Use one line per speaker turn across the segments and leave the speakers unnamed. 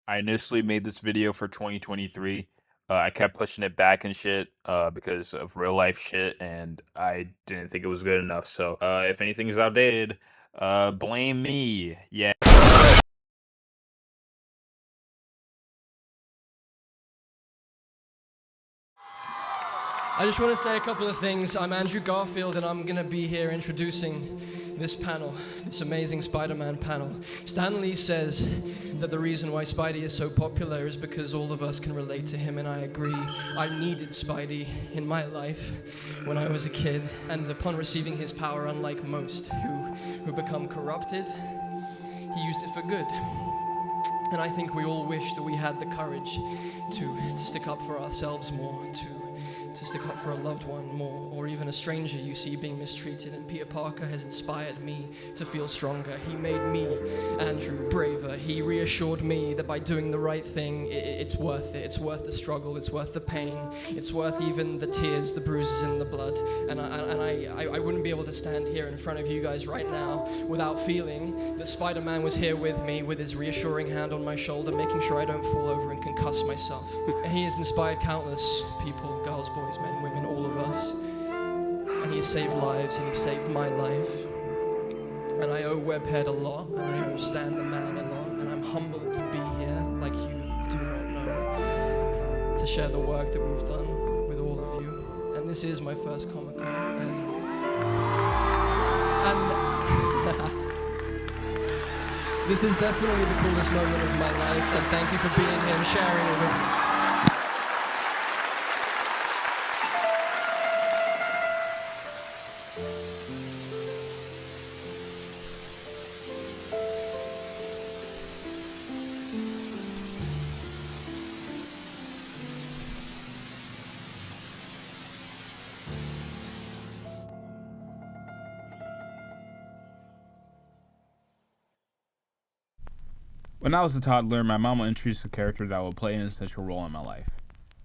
I initially made this video for 2023. I kept pushing it back and shit because of real life shit, and I didn't think it was good enough. So if anything's outdated, blame me. Yeah.
I just want to say a couple of things. I'm Andrew Garfield, and I'm going to be here introducing this panel, this amazing Spider-Man panel. Stan Lee says that the reason why Spidey is so popular is because all of us can relate to him, and I agree. I needed Spidey in my life when I was a kid, and upon receiving his power, unlike most who become corrupted, he used it for good. And I think we all wish that we had the courage to stick up for ourselves more, to stick up for a loved one more, or even a stranger you see being mistreated. And Peter Parker has inspired me to feel stronger. He made me, Andrew, braver. He reassured me that by doing the right thing, it's worth it. It's worth the struggle. It's worth the pain. It's worth even the tears, the bruises, and the blood. And I wouldn't be able to stand here in front of you guys right now without feeling that Spider-Man was here with me, with his reassuring hand on my shoulder, making sure I don't fall over and concuss myself. And he has inspired countless people, girls, boys, men, women, all of us. And he has saved lives, and he saved my life. And I owe Webhead a lot, and I owe Stan the Man a lot, and I'm humbled to be here, like you do not know, to share the work that we've done with all of you. And this is my first Comic-Con, and this is definitely the coolest moment of my life, and thank you for being here and sharing it with me.
When I was a toddler, my mama introduced a character that would play an essential role in my life.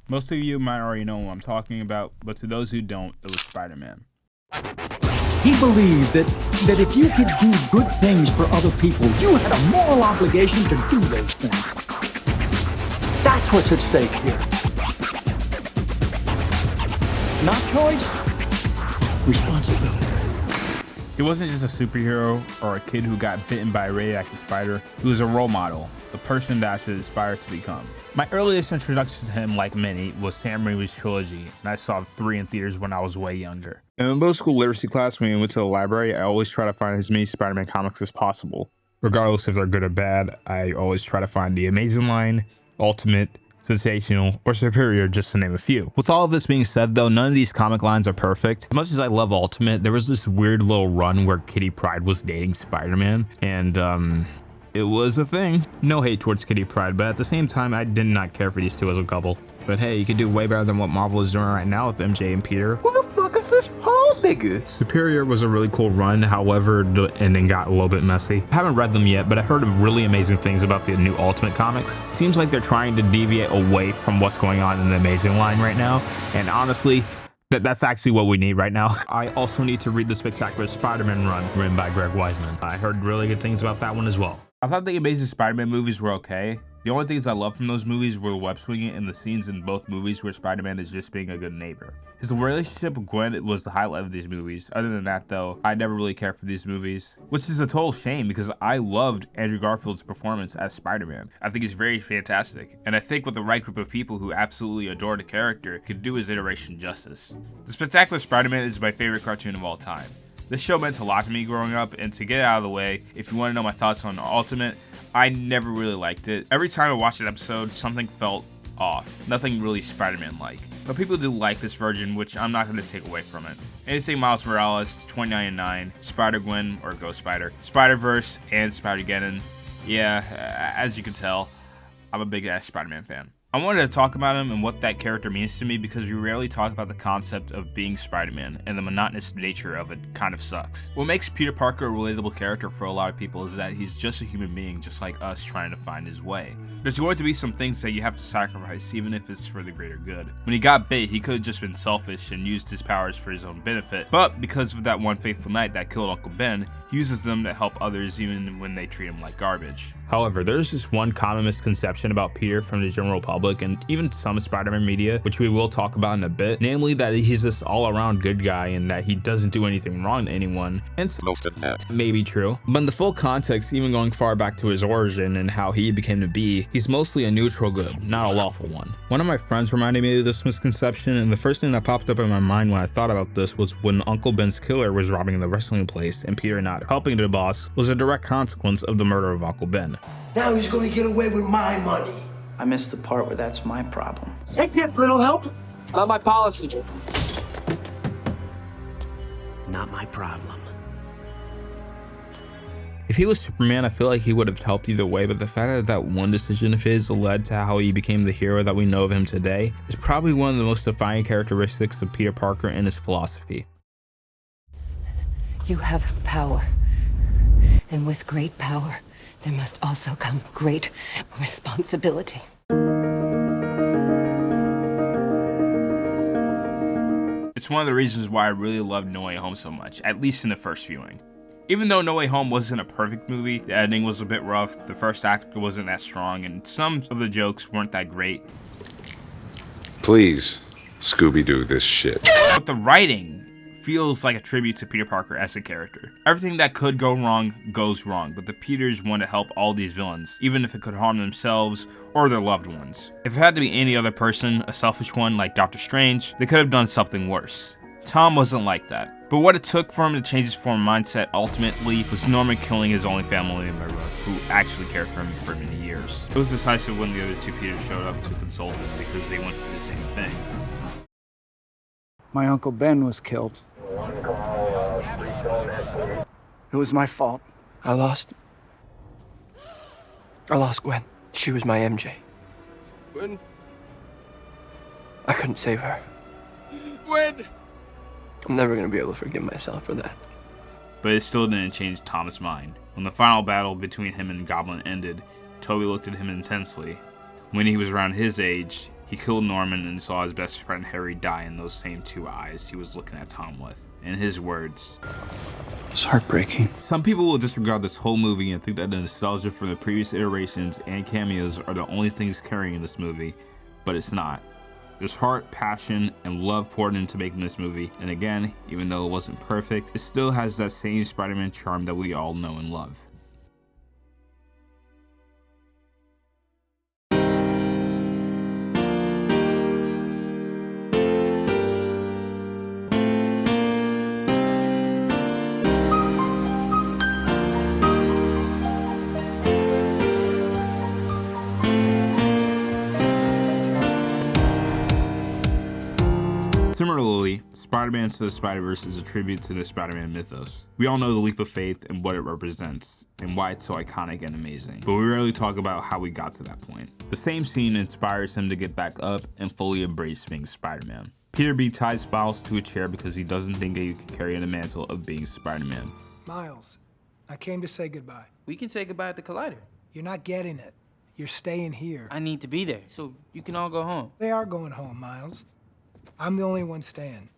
Most of you might already know what I'm talking about, but to those who don't, it was Spider-Man.
He believed that if you could do good things for other people, you had a moral obligation to do those things. That's what's at stake here. Not choice, responsibility.
He wasn't just a superhero or a kid who got bitten by a radioactive spider. He was a role model, the person that I should aspire to become. My earliest introduction to him, like many, was Sam Raimi's trilogy, and I saw 3 in theaters when I was way younger. In middle school literacy class, when we went to the library, I always try to find as many Spider-Man comics as possible. Regardless if they're good or bad, I always try to find the Amazing Line, Ultimate, Sensational, or Superior, just to name a few. With all of this being said though, none of these comic lines are perfect. As much as I love Ultimate, there was this weird little run where Kitty Pryde was dating Spider-Man, and it was a thing. No hate towards Kitty Pryde, but at the same time, I did not care for these two as a couple. But hey, you could do way better than what Marvel is doing right now with MJ and Peter. Who the fuck is this Paul nigga? Superior was a really cool run, however, the ending got a little bit messy. I haven't read them yet, but I heard of really amazing things about the new Ultimate comics. Seems like they're trying to deviate away from what's going on in the Amazing line right now, and honestly, that's actually what we need right now. I also need to read the Spectacular Spider-Man run written by Greg Weisman. I heard really good things about that one as well. I thought the Amazing Spider-Man movies were okay. The only things I loved from those movies were the web swinging and the scenes in both movies where Spider-Man is just being a good neighbor. His relationship with Gwen was the highlight of these movies. Other than that though, I never really cared for these movies, which is a total shame because I loved Andrew Garfield's performance as Spider-Man. I think he's very fantastic, and I think with the right group of people who absolutely adore the character could do his iteration justice. The Spectacular Spider-Man is my favorite cartoon of all time. This show meant a lot to me growing up, and to get it out of the way, if you want to know my thoughts on Ultimate, I never really liked it. Every time I watched an episode, something felt off. Nothing really Spider-Man-like. But people do like this version, which I'm not going to take away from it. Anything Miles Morales, 2099, Spider-Gwen, or Ghost Spider, Spider-Verse, and Spider-Geddon. Yeah, as you can tell, I'm a big-ass Spider-Man fan. I wanted to talk about him and what that character means to me because we rarely talk about the concept of being Spider-Man, and the monotonous nature of it kind of sucks. What makes Peter Parker a relatable character for a lot of people is that he's just a human being just like us trying to find his way. There's going to be some things that you have to sacrifice even if it's for the greater good. When he got bit, he could have just been selfish and used his powers for his own benefit, but because of that one fateful night that killed Uncle Ben, he uses them to help others even when they treat him like garbage. However, there's this one common misconception about Peter from the general public and even some Spider-Man media, which we will talk about in a bit, namely that he's this all-around good guy and that he doesn't do anything wrong to anyone, and most of that may be true. But in the full context, even going far back to his origin and how he became to be, he's mostly a neutral good, not a lawful one. One of my friends reminded me of this misconception, and the first thing that popped up in my mind when I thought about this was when Uncle Ben's killer was robbing the wrestling place and Peter not helping the boss was a direct consequence of the murder of Uncle Ben.
Now he's gonna get away with my money.
I missed the part where that's my problem.
That's it, little help.
Not my policy.
Not my problem.
If he was Superman, I feel like he would have helped either way, but the fact that that one decision of his led to how he became the hero that we know of him today is probably one of the most defining characteristics of Peter Parker and his philosophy.
You have power, and with great power, there must also come great responsibility.
It's one of the reasons why I really loved No Way Home so much, at least in the first viewing. Even though No Way Home wasn't a perfect movie, the editing was a bit rough, the first act wasn't that strong, and some of the jokes weren't that great.
Please, Scooby-Doo this shit.
But the writing feels like a tribute to Peter Parker as a character. Everything that could go wrong goes wrong, but the Peters want to help all these villains, even if it could harm themselves or their loved ones. If it had to be any other person, a selfish one like Doctor Strange, they could have done something worse. Tom wasn't like that. But what it took for him to change his former mindset ultimately was Norman killing his only family member, who actually cared for him for many years. It was decisive when the other two Peters showed up to console him because they went through the same thing.
My Uncle Ben was killed. It was my fault.
I lost Gwen. She was my MJ. Gwen? I couldn't save her.
Gwen!
I'm never gonna be able to forgive myself for that.
But it still didn't change Tom's mind. When the final battle between him and Goblin ended, Toby looked at him intensely. When he was around his age, he killed Norman and saw his best friend Harry die in those same two eyes he was looking at Tom with. In his words,
It's heartbreaking.
some people will disregard this whole movie and think that the nostalgia from the previous iterations and cameos are the only things carrying this movie, but it's not. There's heart, passion, and love poured into making this movie, and again, even though it wasn't perfect, it still has that same Spider-Man charm that we all know and love. Similarly, Spider-Man to the Spider-Verse is a tribute to the Spider-Man mythos. We all know the leap of faith and what it represents, and why it's so iconic and amazing, but we rarely talk about how we got to that point. The same scene inspires him to get back up and fully embrace being Spider-Man. Peter B ties Miles to a chair because he doesn't think that he can carry the mantle of being Spider-Man.
Miles, I came to say goodbye.
We can say goodbye at the Collider.
You're not getting it. You're staying here.
I need to be there, so you can all go home.
They are going home, Miles. I'm the only one staying.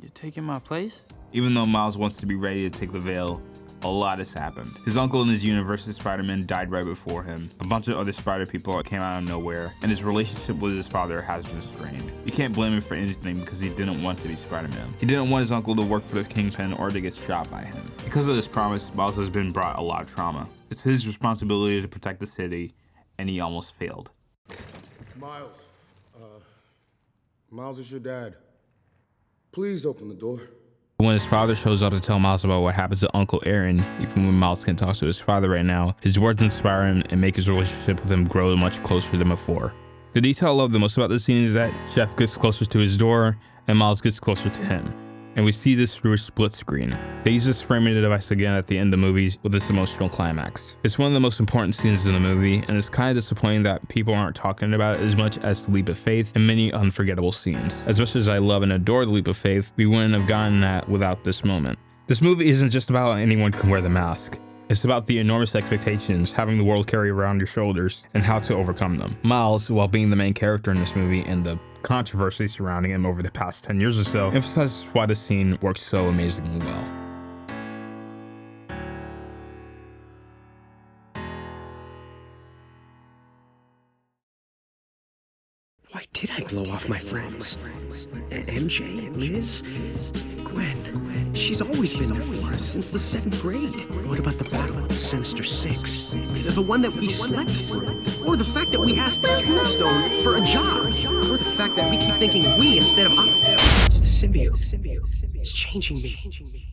You're taking my place?
Even though Miles wants to be ready to take the veil, a lot has happened. His uncle in his universe, Spider-Man, died right before him. A bunch of other Spider people came out of nowhere, and his relationship with his father has been strained. You can't blame him for anything because he didn't want to be Spider-Man. He didn't want his uncle to work for the Kingpin or to get shot by him. Because of this promise, Miles has been brought a lot of trauma. It's his responsibility to protect the city, and he almost failed.
Miles is your dad. Please open the door.
When his father shows up to tell Miles about what happened to Uncle Aaron, even when Miles can't talk to his father right now, his words inspire him and make his relationship with him grow much closer than before. The detail I love the most about this scene is that Jeff gets closer to his door and Miles gets closer to him. and we see this through a split screen. They use this framing device again at the end of the movies with this emotional climax. It's one of the most important scenes in the movie, and it's kind of disappointing that people aren't talking about it as much as the leap of faith and many unforgettable scenes. As much as I love and adore the leap of faith, we wouldn't have gotten that without this moment. This movie isn't just about anyone can wear the mask. It's about the enormous expectations having the world carry around your shoulders and how to overcome them. Miles, while being the main character in this movie and the controversy surrounding him over the past 10 years or so, emphasizes why the scene works so amazingly well.
Why did I blow off my friends? MJ? Liz? Gwen? She's always been there for us since the 7th grade. What about the battle with the Sinister Six? The one that we slept through? Or the fact that we asked Tombstone for a job? Or the fact that we keep thinking we instead of us? It's the symbiote. It's changing me.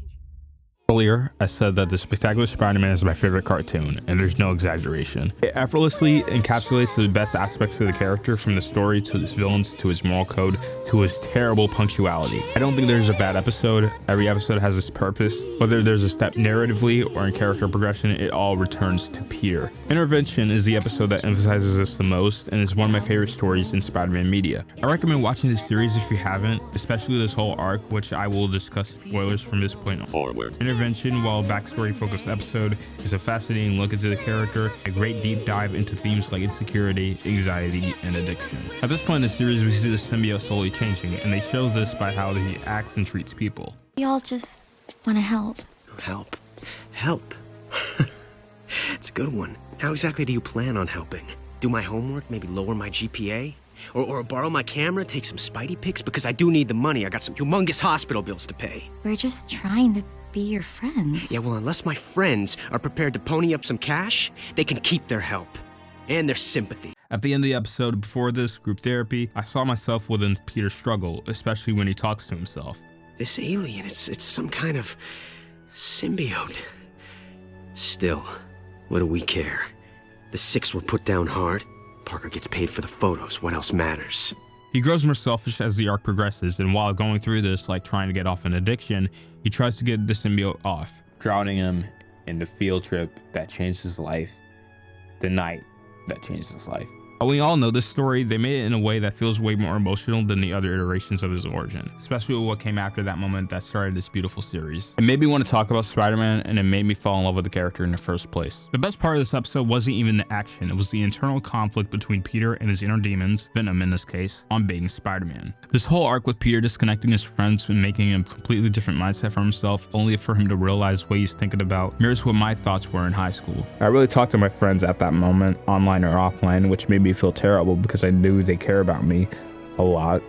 Earlier, I said that The Spectacular Spider-Man is my favorite cartoon, and there's no exaggeration. It effortlessly encapsulates the best aspects of the character, from the story to his villains to his moral code to his terrible punctuality. I don't think there's a bad episode. Every episode has its purpose. Whether there's a step narratively or in character progression, it all returns to Peter. Intervention is the episode that emphasizes this the most, and is one of my favorite stories in Spider-Man media. I recommend watching this series if you haven't, especially this whole arc, which I will discuss spoilers from this point forward. Intervention, while a backstory focused episode, is a fascinating look into the character, a great deep dive into themes like insecurity, anxiety, and addiction. At this point in the series, we see the symbiote slowly changing, and they show this by how he acts and treats people.
We all just want to help.
Help? It's a good one. How exactly do you plan on helping? Do my homework, maybe lower my GPA? Or borrow my camera, take some Spidey pics? Because I do need the money. I got some humongous hospital bills to pay.
We're just trying to be your friends.
Yeah, well, unless my friends are prepared to pony up some cash, they can keep their help. And their sympathy.
At the end of the episode, before this group therapy, I saw myself within Peter's struggle, especially when he talks to himself.
This alien, it's some kind of symbiote. Still, what do we care? The Six were put down hard. Parker gets paid for the photos. What else matters?
He grows more selfish as the arc progresses, and while going through this, like trying to get off an addiction, he tries to get the symbiote off, drowning him in the field trip that changed his life, the night that changed his life. We all know this story. They made it in a way that feels way more emotional than the other iterations of his origin, especially with what came after that moment that started this beautiful series. It made me want to talk about Spider-Man, and it made me fall in love with the character in the first place. The best part of this episode wasn't even the action, it was the internal conflict between Peter and his inner demons, Venom in this case, on being Spider-Man. This whole arc with Peter disconnecting his friends and making a completely different mindset for himself, only for him to realize what he's thinking about, mirrors what my thoughts were in high school. I really talked to my friends at that moment, online or offline, which made me feel terrible because I knew they care about me a lot.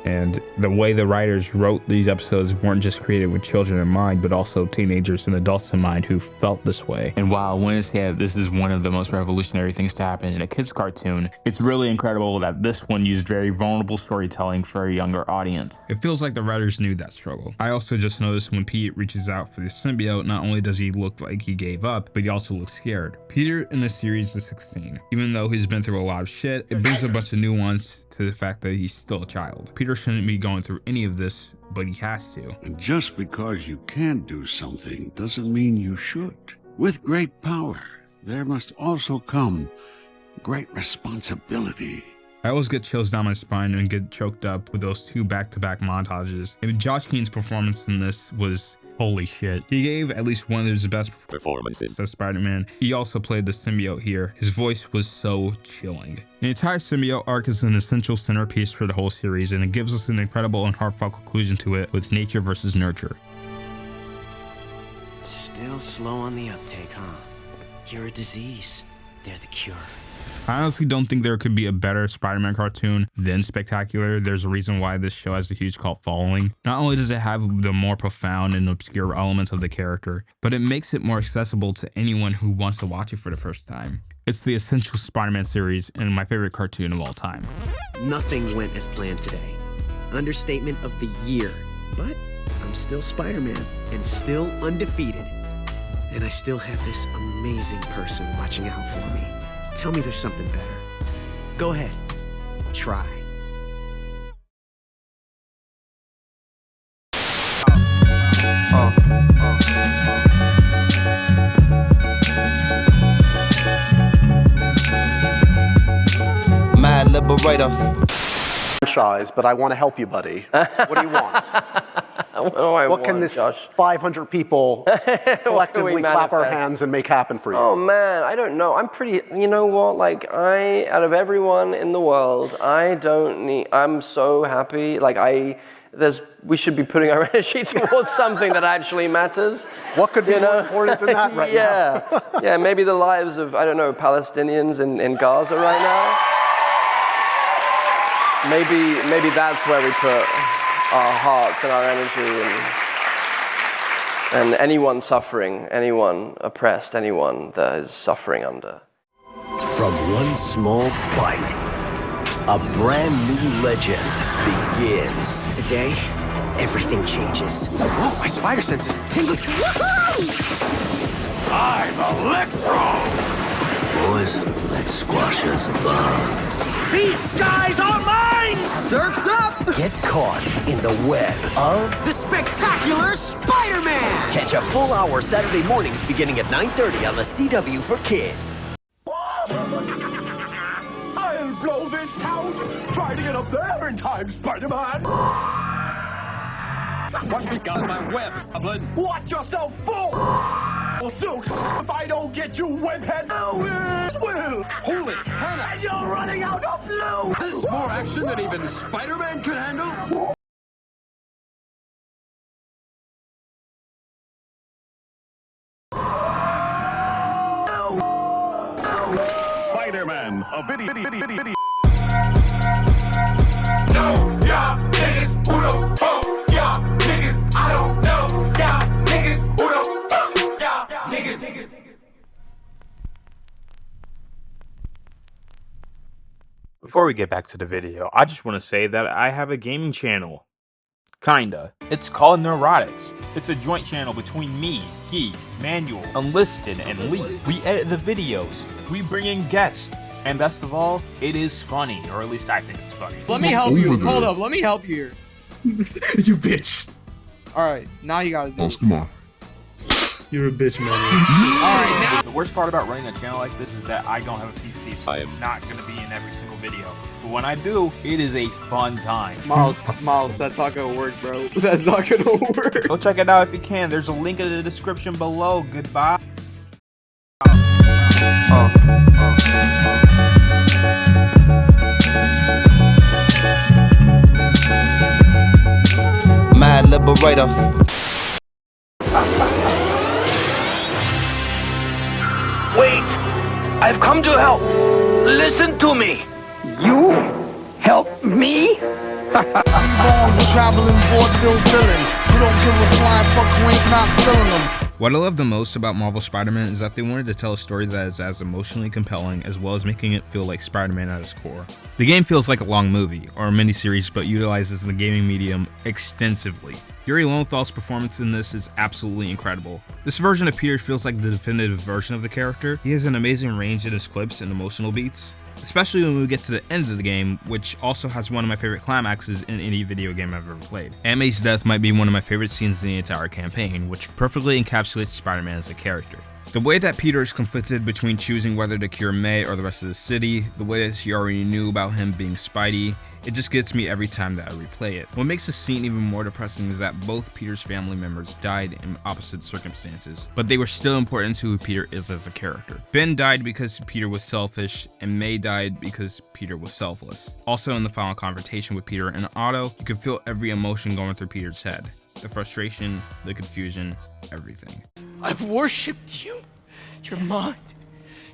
And the way the writers wrote these episodes weren't just created with children in mind, but also teenagers and adults in mind who felt this way. And while when it's said this is one of the most revolutionary things to happen in a kid's cartoon, it's really incredible that this one used very vulnerable storytelling for a younger audience. It feels like the writers knew that struggle. I also just noticed when Pete reaches out for the symbiote, not only does he look like he gave up, but he also looks scared. Peter in this series is 16. Even though he's been through a lot of shit, it brings a bunch of nuance to the fact that he's still a child. Peter shouldn't be going through any of this, but he has to.
And just because you can't do something doesn't mean you should. With great power, there must also come great responsibility.
I always get chills down my spine and get choked up with those two back-to-back montages. And Josh Keane's performance in this was holy shit. He gave at least one of his best performances as Spider-Man. He also played the symbiote here. His voice was so chilling. The entire symbiote arc is an essential centerpiece for the whole series, and it gives us an incredible and heartfelt conclusion to it with nature versus nurture.
Still slow on the uptake, huh? You're a disease. They're the cure.
I honestly don't think there could be a better Spider-Man cartoon than Spectacular. There's a reason why this show has a huge cult following. Not only does it have the more profound and obscure elements of the character, but it makes it more accessible to anyone who wants to watch it for the first time. It's the essential Spider-Man series and my favorite cartoon of all time.
Nothing went as planned today. Understatement of the year. But I'm still Spider-Man and still undefeated. And I still have this amazing person watching out for me. Tell me there's something better. Go ahead. Try.
liberator. Franchise, but I want to help you, buddy. What do you want? What can this 500 people collectively clap our hands and make happen for you?
Oh man, I don't know. I'm pretty, you know what, like out of everyone in the world, I'm so happy. Like we should be putting our energy towards something that actually matters.
What could be more important than that right now?
Yeah, maybe the lives of, I don't know, Palestinians in Gaza right now. Maybe that's where we put our hearts and our energy, and anyone suffering, anyone oppressed, anyone that is suffering under.
From one small bite, a brand new legend begins.
Today, everything changes. Whoa, my spider sense is tingling.
I'm Electro! Boys, let's squash us above.
These skies are mine! Surf's up!
Get caught in the web of
the spectacular Spider-Man!
Catch a full hour Saturday mornings beginning at 9:30 on the CW for kids.
I'll blow this town! Try to get up there in time, Spider-Man! Watch me got my web, Goblin! Watch yourself, fool! Oh, Silk, if I don't get you, webhead, I will! Holy Hannah! And you're running out of blue! This is more action than even Spider-Man can handle! Spider-Man, a video.
No, y'all niggas, who the fuck? Y'all niggas, I don't know. Y'all niggas, who the fuck? Y'all niggas.
Before we get back to the video, I just want to say that I have a gaming channel. Kinda. It's called Neurotics. It's a joint channel between me, Geek, Manuel, Enlisted, and Lee. We edit the videos. We bring in guests. And best of all, it is funny, or at least I think it's funny.
Let me help you. Hold up, let me help you here.
You bitch.
Alright, now you gotta do it.
Come on. You're a bitch, man.
Alright, now.
The worst part about running a channel like this is that I don't have a PC, so I am not going to be in every single video. But when I do, it is a fun time.
Miles, that's not gonna work, bro. That's not gonna work.
Go check it out if you can. There's a link in the description below. Goodbye.
Mad liberator.
Wait! I've come to help! Listen to me! You help me?
Traveling vaudeville villain. You don't give a flying fuck who ain't not filling them.
What I love the most about Marvel Spider-Man is that they wanted to tell a story that is as emotionally compelling as well as making it feel like Spider-Man at its core. The game feels like a long movie or a miniseries but utilizes the gaming medium extensively. Yuri Lowenthal's performance in this is absolutely incredible. This version of Peter feels like the definitive version of the character. He has an amazing range in his quips and emotional beats, especially when we get to the end of the game, which also has one of my favorite climaxes in any video game I've ever played. Aunt May's death might be one of my favorite scenes in the entire campaign, which perfectly encapsulates Spider-Man as a character. The way that Peter is conflicted between choosing whether to cure May or the rest of the city, the way that she already knew about him being Spidey, it just gets me every time that I replay it. What makes this scene even more depressing is that both Peter's family members died in opposite circumstances, but they were still important to who Peter is as a character. Ben died because Peter was selfish, and May died because Peter was selfless. Also in the final confrontation with Peter and Otto, you can feel every emotion going through Peter's head. The frustration, the confusion, everything.
I've worshipped you, your mind,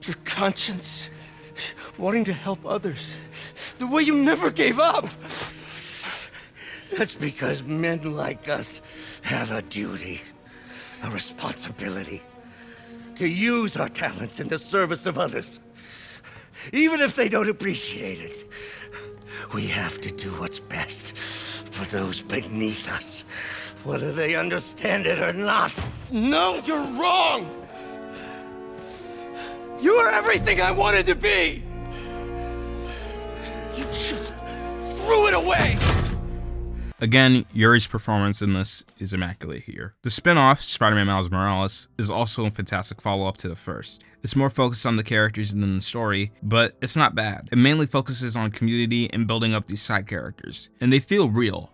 your conscience, wanting to help others, the way you never gave up.
That's because men like us have a duty, a responsibility, to use our talents in the service of others. Even if they don't appreciate it, we have to do what's best for those beneath us, whether they understand it or not.
No, you're wrong. You are everything I wanted to be. You just threw it away.
Again, Yuri's performance in this is immaculate here. The spin-off, Spider-Man Miles Morales, is also a fantastic follow-up to the first. It's more focused on the characters than the story, but it's not bad. It mainly focuses on community and building up these side characters, and they feel real,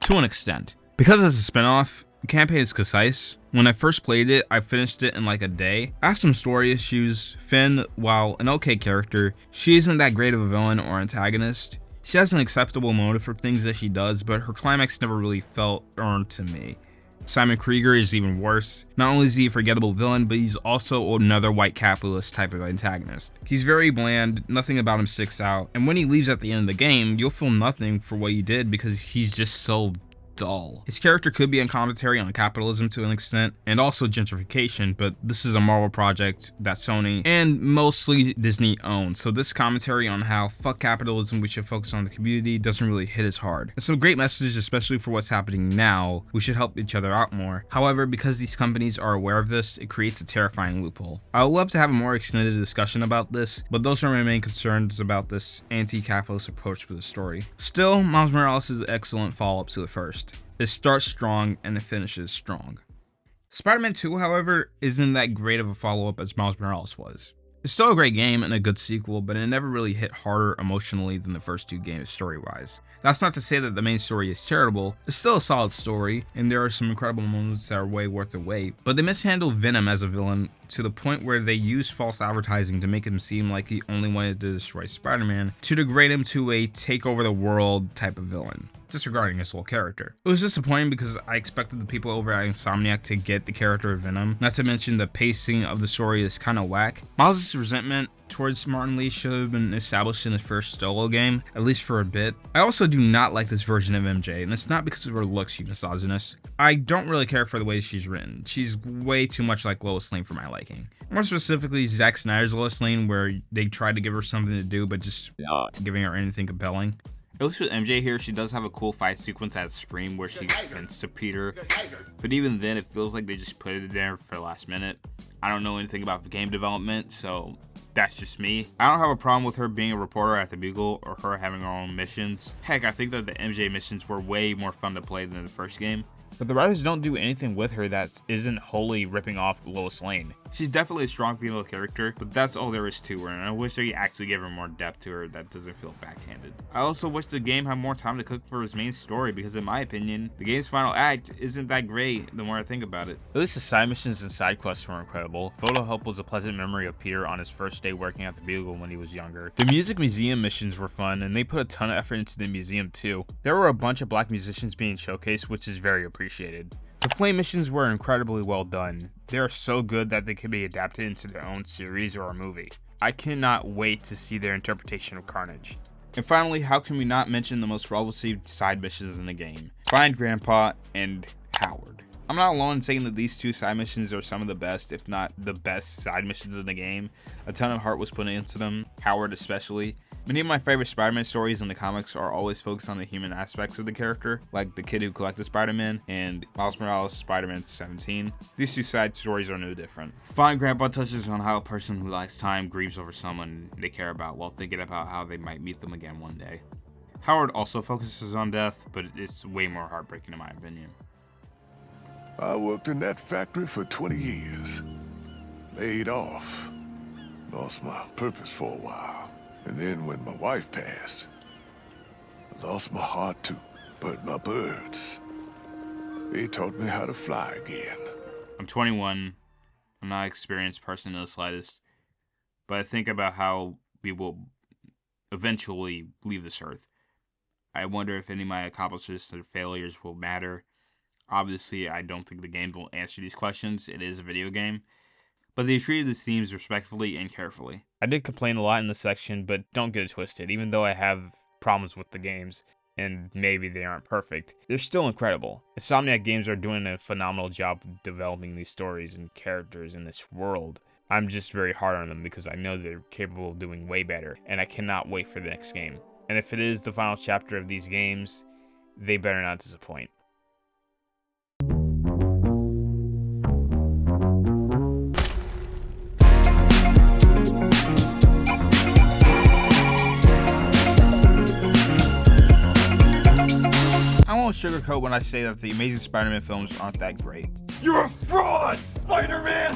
to an extent. Because it's a spin-off, the campaign is concise. When I first played it, I finished it in like a day. I have some story issues. Finn, while an okay character, she isn't that great of a villain or antagonist. She has an acceptable motive for things that she does, but her climax never really felt earned to me. Simon Krieger is even worse. Not only is he a forgettable villain, but he's also another white capitalist type of antagonist. He's very bland, nothing about him sticks out, and when he leaves at the end of the game, you'll feel nothing for what he did because he's just so dull. His character could be a commentary on capitalism to an extent, and also gentrification, but this is a Marvel project that Sony and mostly Disney owns, so this commentary on how fuck capitalism, we should focus on the community, doesn't really hit as hard. It's a great message, especially for what's happening now. We should help each other out more. However, because these companies are aware of this, it creates a terrifying loophole. I would love to have a more extended discussion about this, but those are my main concerns about this anti-capitalist approach to the story. Still, Miles Morales is an excellent follow-up to the first. It starts strong and it finishes strong. Spider-Man 2, however, isn't that great of a follow-up as Miles Morales was. It's still a great game and a good sequel, but it never really hit harder emotionally than the first two games story-wise. That's not to say that the main story is terrible. It's still a solid story, and there are some incredible moments that are way worth the wait, but they mishandled Venom as a villain to the point where they used false advertising to make him seem like he only wanted to destroy Spider-Man, to degrade him to a take over the world type of villain, disregarding his whole character. It was disappointing because I expected the people over at Insomniac to get the character of Venom, not to mention the pacing of the story is kinda whack. Miles' resentment towards Martin Lee should have been established in his first solo game, at least for a bit. I also do not like this version of MJ, and it's not because of her looks, you misogynist. I don't really care for the way she's written. She's way too much like Lois Lane for my liking. More specifically, Zack Snyder's Lois Lane, where they tried to give her something to do, but just not giving her anything compelling. At least with MJ here, she does have a cool fight sequence at Scream where she vents to Peter, but even then it feels like they just put it there for the last minute. I don't know anything about the game development, so that's just me. I don't have a problem with her being a reporter at the Bugle or her having her own missions. Heck, I think that the MJ missions were way more fun to play than the first game. But the writers don't do anything with her that isn't wholly ripping off Lois Lane. She's definitely a strong female character, but that's all there is to her, and I wish they actually gave her more depth to her that doesn't feel backhanded. I also wish the game had more time to cook for his main story, because in my opinion, the game's final act isn't that great the more I think about it. At least the side missions and side quests were incredible. Photo Help was a pleasant memory of Peter on his first day working at the Bugle when he was younger. The music museum missions were fun, and they put a ton of effort into the museum too. There were a bunch of black musicians being showcased, which is very appreciated. The Flame missions were incredibly well done. They are so good that they could be adapted into their own series or a movie. I cannot wait to see their interpretation of Carnage. And finally, how can we not mention the most well-received side missions in the game? Find Grandpa and Howard. I'm not alone in saying that these two side missions are some of the best, if not the best side missions in the game. A ton of heart was put into them, Howard especially. Many of my favorite Spider-Man stories in the comics are always focused on the human aspects of the character, like The Kid Who Collected Spider-Man and Miles Morales' Spider-Man 17. These two side stories are no different. Find Grandpa touches on how a person who likes time grieves over someone they care about while thinking about how they might meet them again one day. Howard also focuses on death, but it's way more heartbreaking in my opinion.
I worked in that factory for 20 years. Laid off. Lost my purpose for a while. And then when my wife passed, I lost my heart too. But my birds, they taught me how to fly again.
I'm 21. I'm not an experienced person in the slightest. But I think about how we will eventually leave this earth. I wonder if any of my accomplishments or failures will matter. Obviously, I don't think the game will answer these questions. It is a video game. But they treated these themes respectfully and carefully. I did complain a lot in this section, but don't get it twisted. Even though I have problems with the games, and maybe they aren't perfect, they're still incredible. Insomniac Games are doing a phenomenal job of developing these stories and characters in this world. I'm just very hard on them because I know they're capable of doing way better, and I cannot wait for the next game. And if it is the final chapter of these games, they better not disappoint. I won't sugarcoat when I say that the Amazing Spider-Man films aren't that great.
You're a fraud, Spider-Man!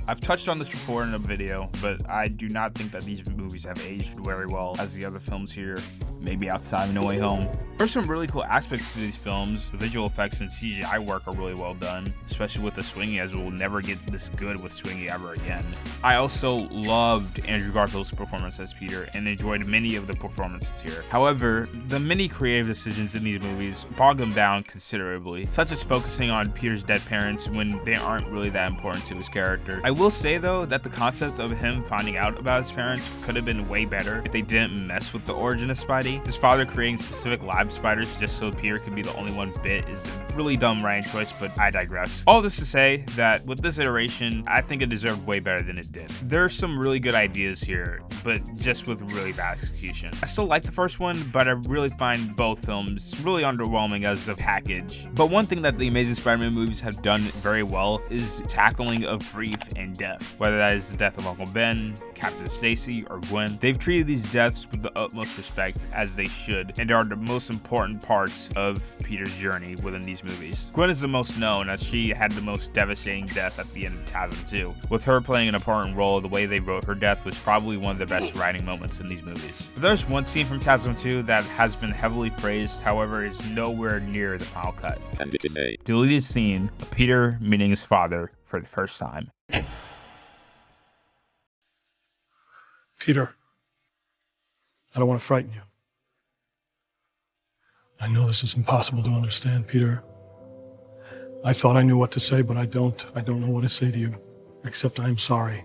I've touched on this before in a video, but I do not think that these movies have aged very well as the other films here, maybe outside of No Way Home. There's some really cool aspects to these films. The visual effects and CGI work are really well done, especially with the Swingy, as we'll never get this good with Swingy ever again. I also loved Andrew Garfield's performance as Peter and enjoyed many of the performances here. However, the many creative decisions in these movies bog them down considerably, such as focusing on Peter's dead parents when they aren't really that important to his character. I will say though that the concept of him finding out about his parents could have been way better if they didn't mess with the origin of Spidey. His father creating specific lab spiders just so Peter could be the only one bit is a really dumb writing choice, but I digress. All this to say that with this iteration, I think it deserved way better than it did. There's some really good ideas here, but just with really bad execution. I still like the first one, but I really find both films really underwhelming as a package. But one thing that the Amazing Spider-Man movies have done very well is tackling of grief and death, whether that is the death of Uncle Ben, Captain Stacy, or Gwen. They've treated these deaths with the utmost respect, as they should, and are the most important parts of Peter's journey within these movies. Gwen is the most known, as she had the most devastating death at the end of TASM 2. With her playing an important role, the way they wrote her death was probably one of the best writing moments in these movies. But there's one scene from TASM 2 that has been heavily praised, however is nowhere near the final cut.
And it is a
deleted scene of Peter meeting his father for the first time.
Peter, I don't want to frighten you. I know this is impossible to understand, Peter. I thought I knew what to say, but I don't. I don't know what to say to you, except I'm sorry.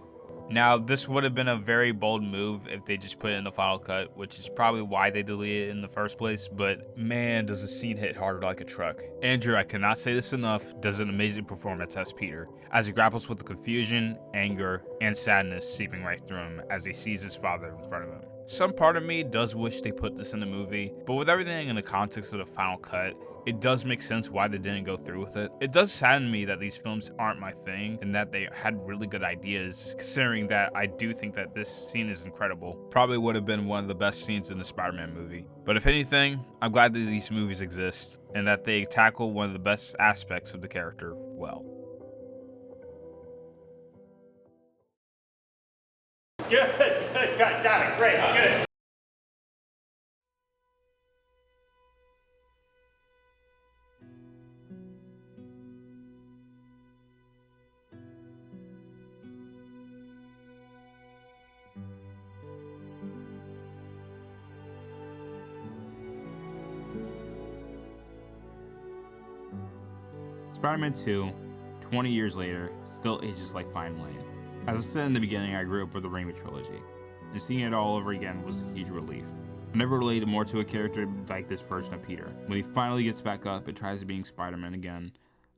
Now, this would have been a very bold move if they just put it in the final cut, which is probably why they deleted it in the first place, but man, does the scene hit hard like a truck. Andrew, I cannot say this enough, does an amazing performance as Peter, as he grapples with the confusion, anger, and sadness seeping right through him as he sees his father in front of him. Some part of me does wish they put this in the movie, but with everything in the context of the final cut, it does make sense why they didn't go through with it. It does sadden me that these films aren't my thing and that they had really good ideas, considering that I do think that this scene is incredible. Probably would have been one of the best scenes in the Spider-Man movie. But if anything, I'm glad that these movies exist and that they tackle one of the best aspects of the character well.
Good, got it, great, good.
Spider-Man 2, 20 years later, still ages like fine wine. As I said in the beginning, I grew up with the Raimi trilogy, and seeing it all over again was a huge relief. I never related more to a character like this version of Peter. When he finally gets back up and tries being Spider-Man again,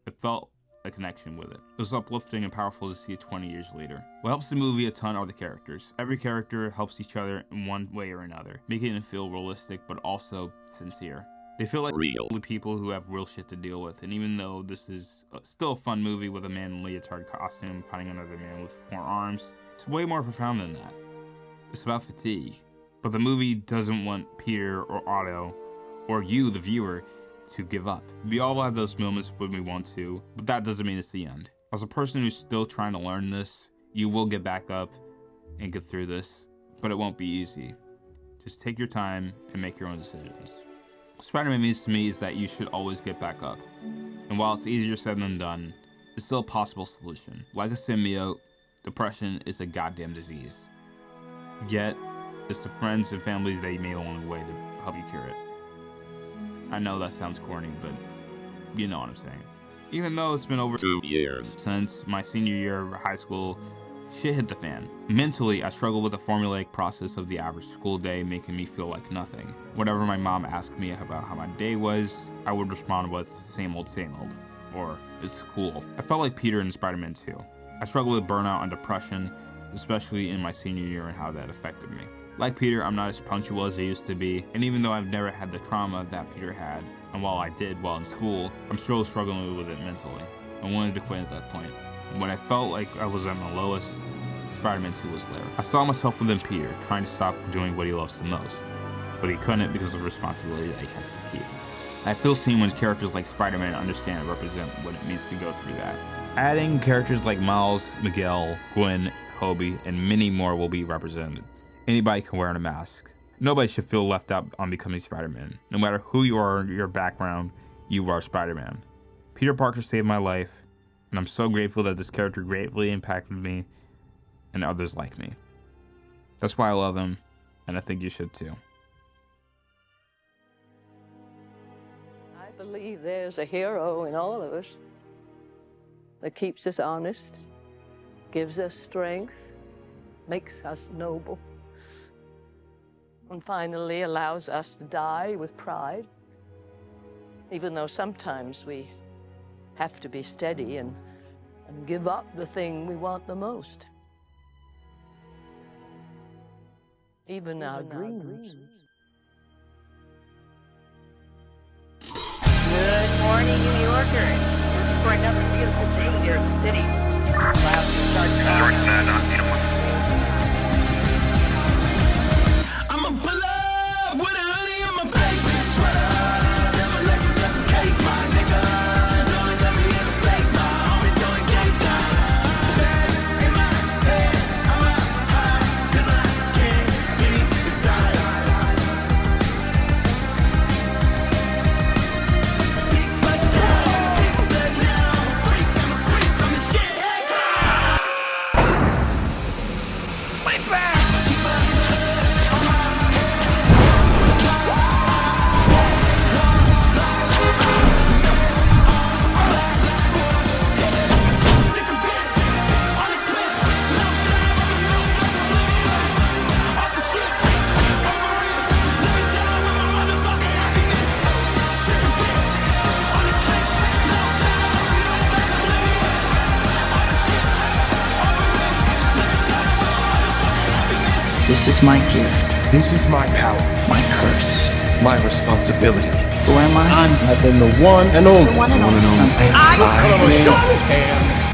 it felt a connection with it. It was uplifting and powerful to see it 20 years later. What helps the movie a ton are the characters. Every character helps each other in one way or another, making it feel realistic but also sincere. They feel like real people who have real shit to deal with, and even though this is still a fun movie with a man in a leotard costume fighting another man with 4 arms, it's way more profound than that. It's about fatigue. But the movie doesn't want Peter or Otto, or you, the viewer, to give up. We all have those moments when we want to, but that doesn't mean it's the end. As a person who's still trying to learn this, you will get back up and get through this, but it won't be easy. Just take your time and make your own decisions. What Spider-Man means to me is that you should always get back up. And while it's easier said than done, it's still a possible solution. Like a symbiote, depression is a goddamn disease. Yet, it's the friends and families that you made along the way to help you cure it. I know that sounds corny, but you know what I'm saying. Even though it's been over 2 years since my senior year of high school, shit hit the fan. Mentally, I struggled with the formulaic process of the average school day, making me feel like nothing. Whenever my mom asked me about how my day was, I would respond with, same old, or it's cool. I felt like Peter in Spider-Man 2. I struggled with burnout and depression, especially in my senior year and how that affected me. Like Peter, I'm not as punctual as I used to be, and even though I've never had the trauma that Peter had, and while I did well in school, I'm still struggling with it mentally. I wanted to quit at that point. When I felt like I was at my lowest, Spider-Man 2 was there. I saw myself within Peter, trying to stop doing what he loves the most, but he couldn't because of the responsibility that he has to keep. I feel seen when characters like Spider-Man understand and represent what it means to go through that. Adding characters like Miles, Miguel, Gwen, Hobie, and many more will be represented. Anybody can wear a mask. Nobody should feel left out on becoming Spider-Man. No matter who you are or your background, you are Spider-Man. Peter Parker saved my life, and I'm so grateful that this character greatly impacted me and others like me. That's why I love him, and I think you should too.
I believe there's a hero in all of us that keeps us honest, gives us strength, makes us noble, and finally allows us to die with pride, even though sometimes we have to be steady and give up the thing we want the most. Even our dreams.
Good morning, New Yorkers. For another beautiful day here in the city. Clouds start
I'm a bullet with a honey on my face. Sweater, never let you get the case, my nigga. Don't let me in the face, my homie doing gangsta. Bad in my head, I'm out high, 'cause I can't be inside. Big bust down, big blood now. Freak, I'm a creep, I'm the shit. Way back.
This is my gift.
This is my power.
My curse.
My responsibility.
Who am I?
I've been the one and only.
The one and only.
I am.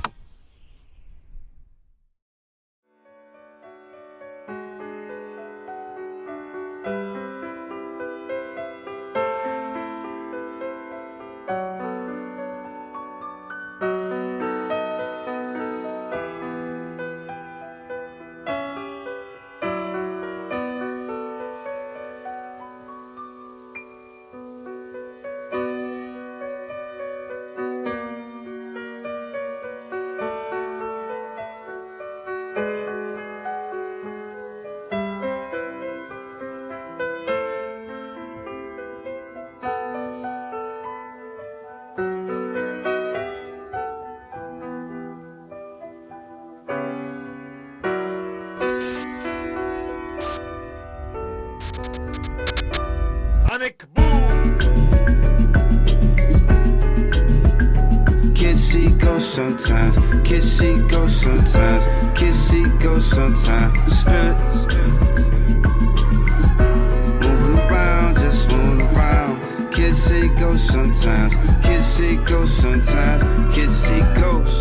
Kids see ghosts sometimes. Kids see ghosts sometimes. Kids see ghosts sometimes. Spirit moving around, just moving around. Kids see ghosts sometimes. Kids see ghosts sometimes. Kids see ghosts.